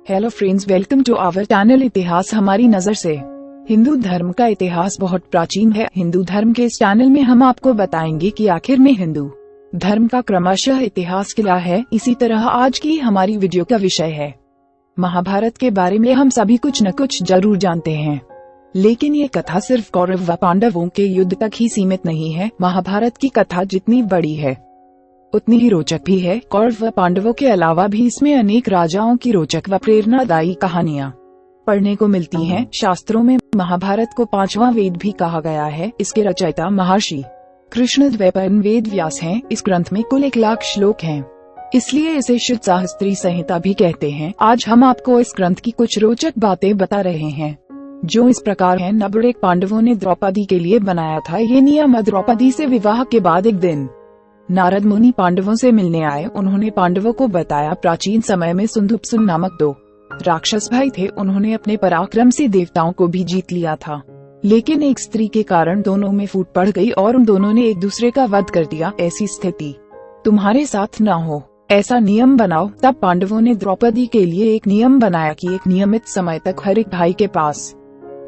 Hello friends, welcome to our channel इतिहास हमारी नजर से। हिंदू धर्म का इतिहास बहुत प्राचीन है। हिंदू धर्म के इस चैनल में हम आपको बताएंगे कि आखिर में हिंदू धर्म का क्रमशः इतिहास क्या है। इसी तरह आज की हमारी वीडियो का विषय है महाभारत के बारे में। हम सभी कुछ न कुछ जरूर जानते हैं, लेकिन ये कथा सिर्फ कौरव व पांडवों के युद्ध तक ही सीमित नहीं है। महाभारत की कथा जितनी बड़ी है उतनी ही रोचक भी है। कौरव व पांडवों के अलावा भी इसमें अनेक राजाओं की रोचक व प्रेरणादायी कहानियाँ पढ़ने को मिलती हैं। शास्त्रों में महाभारत को पांचवां वेद भी कहा गया है। इसके रचयिता महर्षि कृष्णद्वैपायन वेद व्यास हैं। इस ग्रंथ में कुल 1,00,000 श्लोक हैं, इसलिए इसे शुद्ध शास्त्री संहिता भी कहते हैं। आज हम आपको इस ग्रंथ की कुछ रोचक बातें बता रहे हैं, जो इस प्रकार हैं। नंबर 1, पांडवों ने द्रौपदी के लिए बनाया था ये नियम। द्रौपदी से विवाह के बाद एक दिन नारद मुनि पांडवों से मिलने आए। उन्होंने पांडवों को बताया, प्राचीन समय में सुंदुपसुन नामक 2 राक्षस भाई थे। उन्होंने अपने पराक्रम से देवताओं को भी जीत लिया था, लेकिन एक स्त्री के कारण दोनों में फूट पड़ गई और उन दोनों ने एक दूसरे का वध कर दिया। ऐसी स्थिति तुम्हारे साथ न हो, ऐसा नियम बनाओ। तब पांडवों ने द्रौपदी के लिए एक नियम बनाया कि एक नियमित समय तक हर एक भाई के पास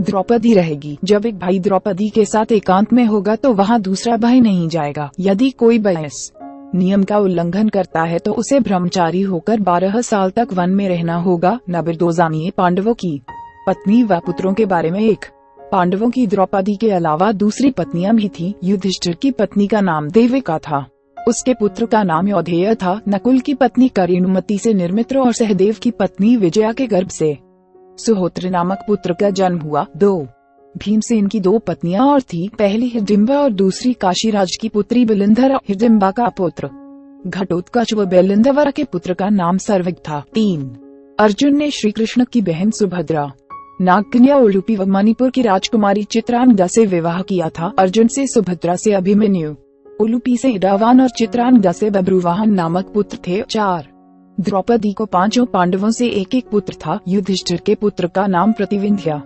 द्रौपदी रहेगी। जब एक भाई द्रौपदी के साथ एकांत में होगा तो वहाँ दूसरा भाई नहीं जाएगा। यदि कोई भाई इस नियम का उल्लंघन करता है तो उसे ब्रह्मचारी होकर 12 साल तक वन में रहना होगा। नंबर 2, जानिए पांडवों की पत्नी व पुत्रों के बारे में। एक, पांडवों की द्रौपदी के अलावा दूसरी पत्नियां भी थीं। युधिष्ठिर की पत्नी का नाम देविका था, उसके पुत्र का नाम यौधेय था। नकुल की पत्नी करीनुमति से निर्मित्र और सहदेव की पत्नी विजया के गर्भ से सुहोत्र नामक पुत्र का जन्म हुआ। 2, भीमसेन की 2 पत्नियां और थी। पहली हिडिंबा और दूसरी काशीराज की पुत्री बिलिंधर। हिडिंबा का पुत्र घटोत्कच व बिलिंधर के पुत्र का नाम सर्वज्ञ था। 3, अर्जुन ने श्री कृष्ण की बहन सुभद्रा, नागकन्या उलूपी व मणिपुर की राजकुमारी चित्रांगदा से विवाह किया था। अर्जुन से सुभद्रा से अभिमन्यु, उलूपी से इरावान और चित्रांगदा से बब्रुवाहन नामक पुत्र थे। 4, द्रौपदी को 5 पांडवों से एक एक पुत्र था। युधिष्ठिर के पुत्र का नाम प्रतिविंध्या,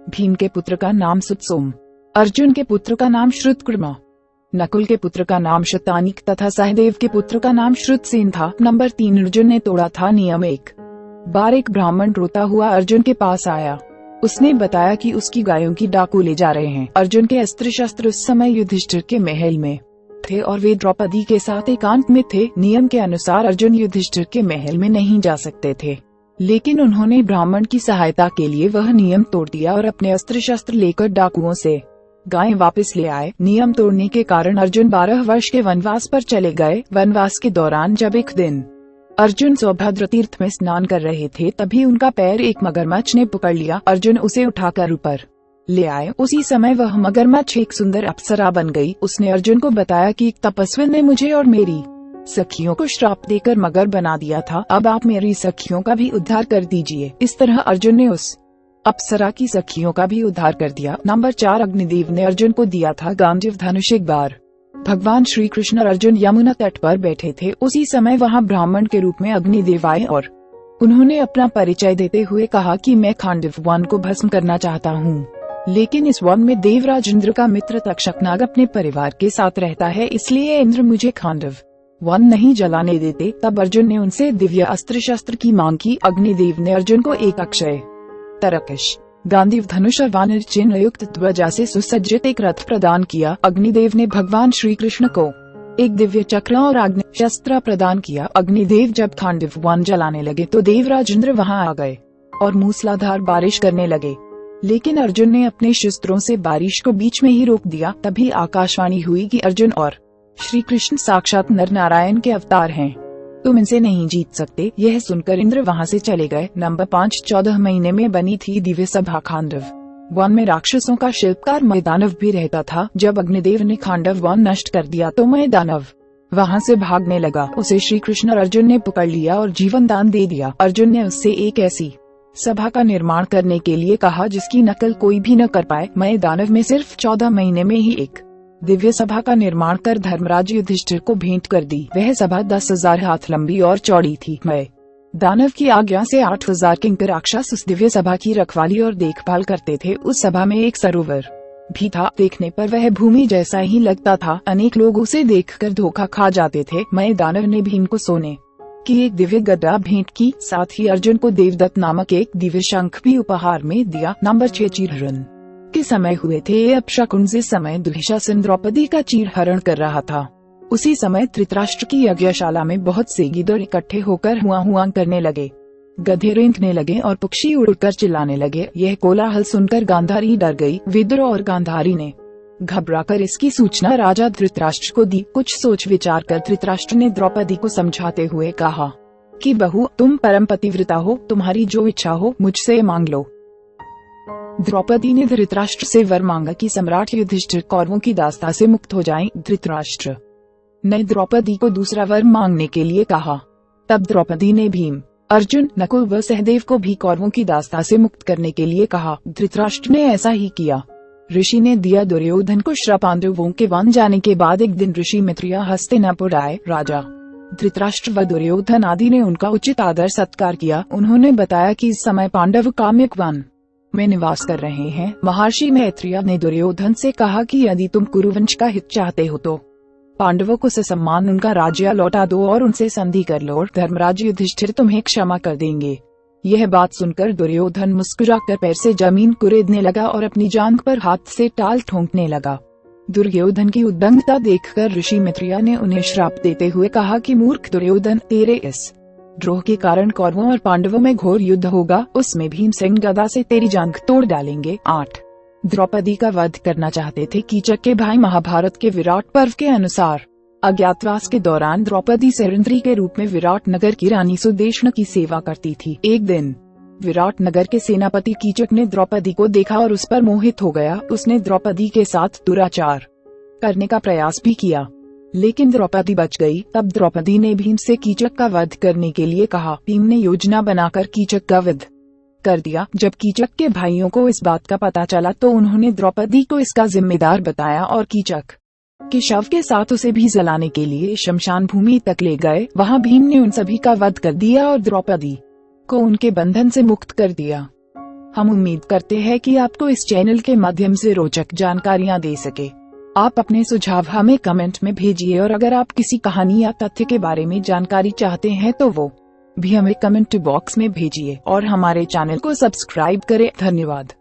भीम के पुत्र का नाम सुत्सोम, अर्जुन के पुत्र का नाम श्रुतकृमा, नकुल के पुत्र का नाम शतानिक तथा सहदेव के पुत्र का नाम श्रुतसेन था। नंबर 3, अर्जुन ने तोड़ा था नियम। एक बार एक ब्राह्मण रोता हुआ अर्जुन के पास आया। उसने बताया कि उसकी गायों की डाकू ले जा रहे हैं। अर्जुन के अस्त्र शस्त्र उस समय युधिष्ठिर के महल में थे और वे द्रौपदी के साथ एकांत में थे। नियम के अनुसार अर्जुन युधिष्ठिर के महल में नहीं जा सकते थे, लेकिन उन्होंने ब्राह्मण की सहायता के लिए वह नियम तोड़ दिया और अपने अस्त्र शस्त्र लेकर डाकुओं से गायें वापस ले आए। नियम तोड़ने के कारण अर्जुन 12 वर्ष के वनवास पर चले गए। वनवास के दौरान जब एक दिन अर्जुन सौभद्र तीर्थ में स्नान कर रहे थे, तभी उनका पैर एक मगरमच्छ ने पकड़ लिया। अर्जुन उसे उठाकर ऊपर ले आए। उसी समय वह मगरमच्छ एक सुंदर अप्सरा बन गई। उसने अर्जुन को बताया कि एक तपस्वी ने मुझे और मेरी सखियों को श्राप देकर मगर बना दिया था। अब आप मेरी सखियों का भी उद्धार कर दीजिए। इस तरह अर्जुन ने उस अप्सरा की सखियों का भी उद्धार कर दिया। नंबर 4, अग्निदेव ने अर्जुन को दिया था गांडीव धनुष। एक बार भगवान श्री कृष्ण और अर्जुन यमुना तट पर बैठे थे। उसी समय वहाँ ब्राह्मण के रूप में अग्निदेव आए और उन्होंने अपना परिचय देते हुए कहा कि मैं खांडव वन को भस्म करना चाहता हूँ, लेकिन इस वन में देवराज इंद्र का मित्र तक्षकनाग अपने परिवार के साथ रहता है, इसलिए इंद्र मुझे खांडव वन नहीं जलाने देते। तब अर्जुन ने उनसे दिव्य अस्त्र शस्त्र की मांग की। अग्निदेव ने अर्जुन को एक अक्षय तरकश, गांडीव धनुष और वानर चिन्ह युक्त ध्वजा से सुसज्जित एक रथ प्रदान किया। अग्निदेव ने भगवान श्री कृष्ण को एक दिव्य चक्र और अग्नि शस्त्र प्रदान किया। अग्निदेव जब खांडव वन जलाने लगे तो देवराज इंद्र वहाँ आ गए और मूसलाधार बारिश करने लगे, लेकिन अर्जुन ने अपने शस्त्रों से बारिश को बीच में ही रोक दिया। तभी आकाशवाणी हुई कि अर्जुन और श्री कृष्ण साक्षात नर नारायण के अवतार हैं, तुम इनसे नहीं जीत सकते। यह सुनकर इंद्र वहां से चले गए। नंबर 5, 14 महीने में बनी थी दिव्य सभा। खांडव वन में राक्षसों का शिल्पकार मैदानव भी रहता था। जब अग्निदेव ने खांडव वन नष्ट कर दिया तो मैदानव वहां से भागने लगा। उसे श्री कृष्ण और अर्जुन ने पकड़ लिया और जीवन दान दे दिया। अर्जुन ने उससे एक ऐसी सभा का निर्माण करने के लिए कहा जिसकी नकल कोई भी न कर पाए। मैदानव में सिर्फ 14 महीने में ही एक दिव्य सभा का निर्माण कर धर्मराज युधिष्ठिर को भेंट कर दी। वह सभा 10,000 हाथ लंबी और चौड़ी थी। दानव की आज्ञा से 8,000 किंकर राक्षस उस दिव्य सभा की रखवाली और देखभाल करते थे। उस सभा में एक सरोवर भी था। देखने पर वह भूमि जैसा ही लगता था। अनेक लोग उसे देखकर धोखा खा जाते थे। दानव ने भीम को सोने की एक दिव्य गदा भेंट की, साथ ही अर्जुन को देवदत्त नामक एक दिव्य शंख भी उपहार में दिया। नंबर 6 चीरहरण के समय हुए थे अपशकुन। जिस समय दुशासन द्रौपदी का चीरहरण कर रहा था, उसी समय धृतराष्ट्र की यज्ञशाला में बहुत से गिद्धड़ इकट्ठे होकर हुआ हुआ करने लगे, गधे रेंगने लगे और पक्षी उड़कर चिल्लाने लगे। यह कोलाहल सुनकर गांधारी डर गई। विदुर और गांधारी ने घबराकर इसकी सूचना राजा धृतराष्ट्र को दी। कुछ सोच विचार कर धृतराष्ट्र ने द्रौपदी को समझाते हुए कहा कि बहू, तुम परम पतिव्रता हो, तुम्हारी जो इच्छा हो मुझसे मांग लो। द्रौपदी ने धृतराष्ट्र से वर मांगा कि सम्राट युधिष्ठिर कौरवों की दास्ता से मुक्त हो जाएं। धृतराष्ट्र ने द्रौपदी को दूसरा वर मांगने के लिए कहा। तब द्रौपदी ने भीम, अर्जुन, नकुल व सहदेव को भी कौरवों की दास्ता से मुक्त करने के लिए कहा। धृतराष्ट्र ने ऐसा ही किया। ऋषि ने दिया दुर्योधन को श्राप। पांडवों के वन जाने के बाद एक दिन ऋषि मित्रिया हस्तिनापुर आए। राजा धृतराष्ट्र व दुर्योधन आदि ने उनका उचित आदर सत्कार किया। उन्होंने बताया कि इस समय पांडव काम्यक वन में निवास कर रहे हैं। महर्षि मैत्रेय ने दुर्योधन से कहा कि यदि तुम कुरुवंश का हित चाहते हो तो पांडवों को ससम्मान उनका राज्य लौटा दो और उनसे संधि कर लो। धर्मराज युधिष्ठिर तुम्हें क्षमा कर देंगे। यह बात सुनकर दुर्योधन मुस्कुराकर पैर से जमीन कुरेदने लगा और अपनी जांघ पर हाथ से टाल ठोंकने लगा। दुर्योधन की उद्दंडता देखकर ऋषि मित्रेय ने उन्हें श्राप देते हुए कहा कि मूर्ख दुर्योधन, तेरे इस द्रोह के कारण कौरवों और पांडवों में घोर युद्ध होगा। उसमें भीमसेन गदा से तेरी जांघ तोड़ डालेंगे। 8 द्रौपदी का वध करना चाहते थे कीचक के भाई। महाभारत के विराट पर्व के अनुसार अज्ञातवास के दौरान द्रौपदी सैरंध्री के रूप में विराट नगर की रानी सुदेष्णा की सेवा करती थी। एक दिन विराट नगर के सेनापति कीचक ने द्रौपदी को देखा और उस पर मोहित हो गया। उसने द्रौपदी के साथ दुराचार करने का प्रयास भी किया, लेकिन द्रौपदी बच गई। तब द्रौपदी ने भीम से कीचक का वध करने के लिए कहा। भीम ने योजना बनाकर कीचक का वध कर दिया। जब कीचक के भाइयों को इस बात का पता चला तो उन्होंने द्रौपदी को इसका जिम्मेदार बताया और कीचक के शव के साथ उसे भी जलाने के लिए शमशान भूमि तक ले गए। वहां भीम ने उन सभी का वध कर दिया और द्रौपदी को उनके बंधन से मुक्त कर दिया। हम उम्मीद करते हैं कि आपको इस चैनल के माध्यम से रोचक जानकारियां दे सके। आप अपने सुझाव हमें कमेंट में भेजिए और अगर आप किसी कहानी या तथ्य के बारे में जानकारी चाहते हैं तो वो भी हमें कमेंट बॉक्स में भेजिए और हमारे चैनल को सब्सक्राइब करें। धन्यवाद।